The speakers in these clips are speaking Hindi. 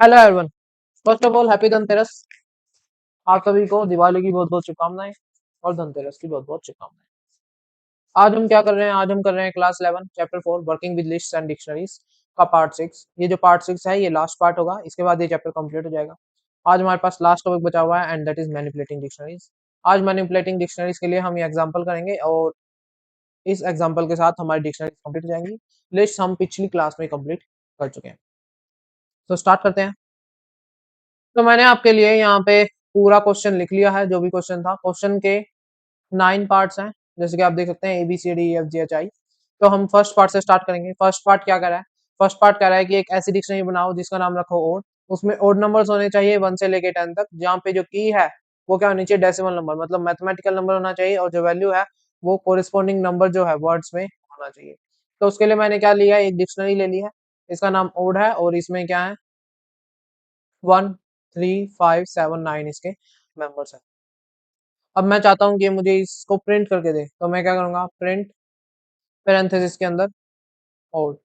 Hello everyone. First of all happy Dhanteras. आप सभी को दिवाली की बहुत बहुत शुभकामनाएं और धनतेरस की बहुत बहुत शुभकामनाएं। आज हम क्या कर रहे हैं? आज हम कर रहे हैं class 11 chapter 4 working with lists and dictionaries का पार्ट 6। ये जो पार्ट 6 है ये लास्ट पार्ट होगा, इसके बाद ये चैप्टर कंप्लीट हो जाएगा। आज हमारे पास लास्ट टॉपिक बचा हुआ है and that is manipulating dictionaries. आज मैनिपुलेटिंग डिक्शनरीज के लिए हम ये एग्जांपल करेंगे और इस एग्जांपल के साथ हमारी डिक्शनरीज कंप्लीट हो जाएंगी। लिस्ट हम पिछली क्लास में कंप्लीट कर चुके हैं। तो स्टार्ट करते हैं। तो मैंने आपके लिए यहाँ पे पूरा क्वेश्चन लिख लिया है, जो भी क्वेश्चन था। क्वेश्चन के 9 पार्ट्स हैं, जैसे कि आप देख सकते हैं ABCDEFGHI। तो हम फर्स्ट पार्ट से स्टार्ट करेंगे। फर्स्ट पार्ट क्या कर रहा है? फर्स्ट पार्ट कह रहा है कि एक ऐसी डिक्शनरी बनाओ जिसका नाम रखो ओड। उसमें ओड नंबर्स होने चाहिए 1 से लेके 10 तक, जहाँ पे जो की है वो क्या होनी चाहिए? डेसिमल नंबर, मतलब मैथमेटिकल नंबर होना चाहिए, और जो वैल्यू है वो कोरिस्पोंडिंग नंबर जो है वर्ड्स में होना चाहिए। तो उसके लिए मैंने क्या लिया है? एक डिक्शनरी ले ली है, इसका नाम ओड है, और इसमें क्या है? 1 3 5 7 9 इसके मेंबर्स हैं। अब मैं चाहता हूँ कि मुझे इसको प्रिंट करके दे, तो मैं क्या करूंगा? प्रिंट पैरेंथेसिस के अंदर और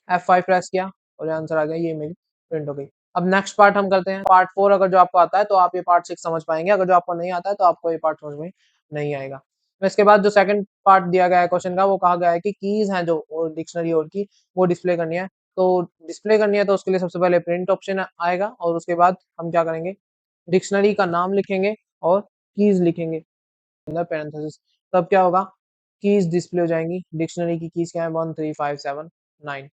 F5 प्रेस किया और आंसर आ गया, ये मेरी प्रिंट हो गई। अब नेक्स्ट पार्ट हम करते हैं, पार्ट 4। अगर जो आपको आता है तो आप ये पार्ट 6 समझ पाएंगे, अगर जो आपको नहीं आता है तो आपको ये पार्ट समझ में नहीं आएगा। तो इसके बाद जो सेकंड पार्ट दिया गया है क्वेश्चन का, वो कहा गया है कि कीज हैं जो डिक्शनरी और की वो डिस्प्ले करनी है। तो डिस्प्ले करनी है तो उसके लिए सबसे पहले प्रिंट ऑप्शन आएगा, और उसके बाद हम क्या करेंगे? डिक्शनरी का नाम लिखेंगे और कीज लिखेंगे अंदर पैरेंथेसिस। तब क्या होगा? कीज डिस्प्ले हो जाएंगी। डिक्शनरी की कीज क्या है? 1 3 5 7 9।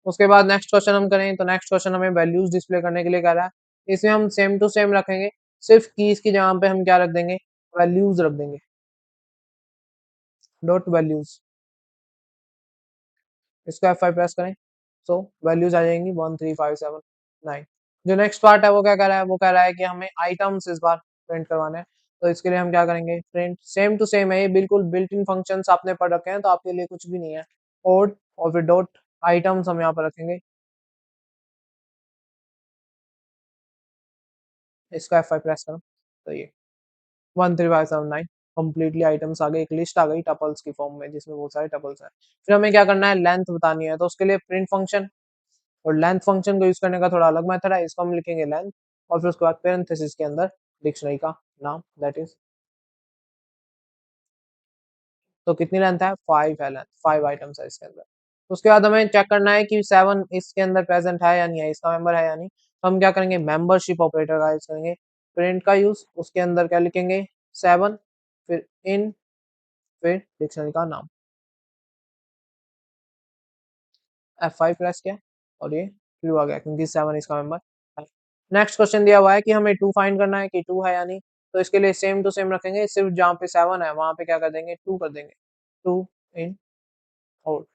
उसके बाद नेक्स्ट क्वेश्चन हम करें, तो नेक्स्ट क्वेश्चन हमें वैल्यूज डिस्प्ले करने के लिए कह रहा है। इसमें हम सेम टू सेम रखेंगे, सिर्फ कीज की जगह पे हम क्या रख देंगे? वैल्यूज रख देंगे, डॉट वैल्यूज। इसको F5 प्रेस करें, सो वैल्यूज आ जाएंगी 1 3 5 7 9। जो नेक्स्ट पार्ट है वो क्या कह रहा है? वो कह रहा है कि हमें आइटम्स इस बार प्रिंट करवाने हैं। तो इसके लिए हम क्या करेंगे? प्रिंट सेम टू सेम है, ये बिल्कुल बिल्ट इन फंक्शंस आपने पढ़ रखे हैं, तो आपके लिए कुछ भी नहीं है। ओड और फिर डॉट आइटम्स हम यहाँ पर रखेंगे। इसका F5 प्रेस करो, तो ये 1 3 5 7 9 कंप्लीटली आइटम्स आ गए, एक लिस्ट आ गई टपल्स की फॉर्म में, जिसमें बहुत सारे टपल्स हैं। फिर हमें क्या करना है? लेंथ बतानी है, तो उसके लिए प्रिंट फंक्शन और लेंथ फंक्शन को यूज करने का थोड़ा अलग मेथड है। इसको हम लिखेंगे लेंथ, और फिर उसके बाद पेरेंथेसिस के अंदर डिक्शनरी का नाम, दैट इज। तो कितनी लेंथ है? 5 है लेंथ, 5 आइटम्स है इसके अंदर। उसके बाद हमें चेक करना है कि 7 इसके अंदर प्रेजेंट है या नहीं है, इसका मेंबर है या नहीं। तो हम क्या करेंगे? मेंबरशिप ऑपरेटर का यूज करेंगे, प्रिंट का यूज। उसके अंदर क्या लिखेंगे? 7, फिर इन, फिर डिक्शनरी का नाम। F5 प्रेस किया और ये ट्रू आ गया, क्योंकि 7 इसका मेंबर है। नेक्स्ट क्वेश्चन दिया हुआ है कि हमें 2 फाइंड करना है कि 2 है या नहीं। तो इसके लिए सेम टू सेम रखेंगे, सिर्फ जहाँ पे 7 है वहां पे क्या कर देंगे? 2 कर देंगे। 2 इन आउट।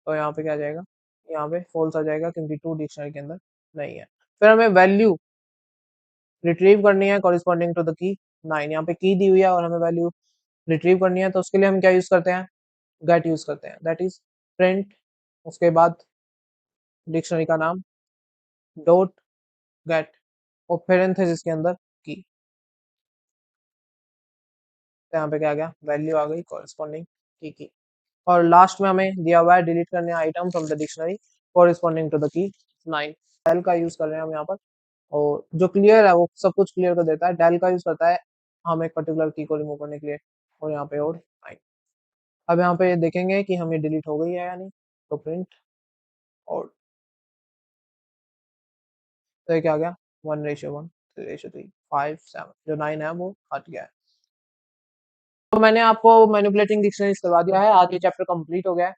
तो यहाँ पे क्या आ जाएगा? यहाँ पे फॉल्स आ जाएगा, क्योंकि 2 डिक्शनरी के अंदर नहीं है। फिर हमें वैल्यू रिट्रीव करनी है कॉरिस्पॉन्डिंग टू द की 9। यहाँ पे की दी हुई है और हमें वैल्यू रिट्रीव करनी है, तो उसके लिए हम क्या यूज करते हैं? गेट यूज करते हैं, दैट इज प्रिंट। उसके बाद डिक्शनरी का नाम, डॉट गेट, और पैरेंथेसिस के अंदर की। तो यहाँ पे क्या आ गया? वैल्यू आ गई कॉरिस्पॉन्डिंग की। और लास्ट में हमें दिया हुआ है डिलीट करने item from the dictionary corresponding to the key 9। Del का यूज कर रहे हैं हम यहाँ पर, और जो क्लियर है वो सब कुछ क्लियर कर देता है। डेल का यूज करता है हम एक पर्टिकुलर की को रिमूव करने के लिए, और यहाँ पे और 9। अब यहाँ पे देखेंगे कि हम ये डिलीट हो गई है या नहीं, तो प्रिंट और, तो ये क्या आ गया? 1:1 3:3 5 7, जो 9 है वो हट गया है। तो मैंने आपको मैनिपुलेटिंग डिक्शनरीज करवा दिया है, आज ये चैप्टर कंप्लीट हो गया है।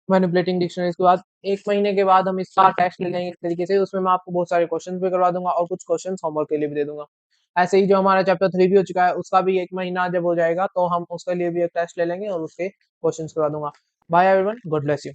मैनिपुलेटिंग डिक्शनरीज के बाद 1 महीने के बाद हम इसका टेस्ट ले लेंगे इस तरीके से, उसमें मैं आपको बहुत सारे क्वेश्चंस भी करवा दूंगा और कुछ क्वेश्चंस होमवर्क के लिए भी दे दूंगा। ऐसे ही जो हमारा चैप्टर 3 भी हो चुका है, उसका भी 1 महीना जब हो जाएगा तो हम उसके लिए भी एक टेस्ट ले लेंगे और उसके क्वेश्चंस करवा दूंगा। Bye everyone, God bless you.